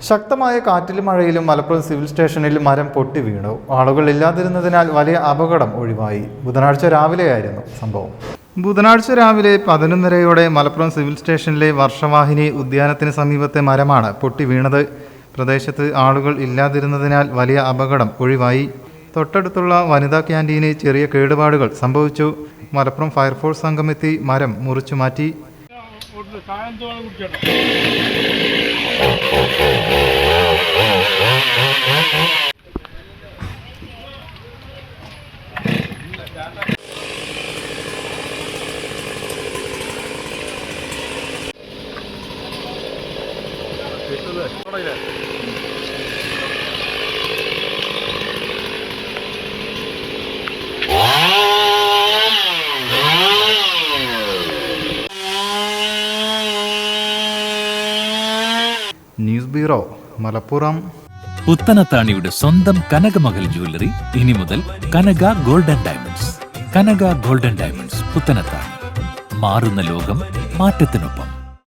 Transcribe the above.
ശക്തമായ കാറ്റിലും മഴയിലും മലപ്പുറം സിവിൽ സ്റ്റേഷനിൽ മരം പൊട്ടി വീണു. ആളുകൾ ഇല്ലാതിരുന്നതിനാൽ വലിയ അപകടം ഒഴിവായി. ബുധനാഴ്ച രാവിലെയായിരുന്നു സംഭവം. ബുധനാഴ്ച രാവിലെ 11:30 മലപ്പുറം സിവിൽ സ്റ്റേഷനിലെ വർഷവാഹിനി ഉദ്യാനത്തിന് സമീപത്തെ മരമാണ് പൊട്ടി വീണത്. പ്രദേശത്ത് ആളുകൾ ഇല്ലാതിരുന്നതിനാൽ വലിയ അപകടം ഒഴിവായി. തൊട്ടടുത്തുള്ള വനിതാ ക്യാൻറ്റീന് ചെറിയ കേടുപാടുകൾ സംഭവിച്ചു. മലപ്പുറം ഫയർഫോഴ്സ് സംഘമെത്തി മരം മുറിച്ചു മാറ്റി. News bureau, Malappuram. പുത്തനത്താണിയുടെ സ്വന്തം കനകമകൽ ജ്വല്ലറി ഇനി മുതൽ കനക ഗോൾഡൻ ഡയമണ്ട്സ്. കനക ഗോൾഡൻ ഡയമണ്ട്സ്, പുത്തനത്താണി. മാറുന്ന ലോകം, മാറ്റത്തിനൊപ്പം.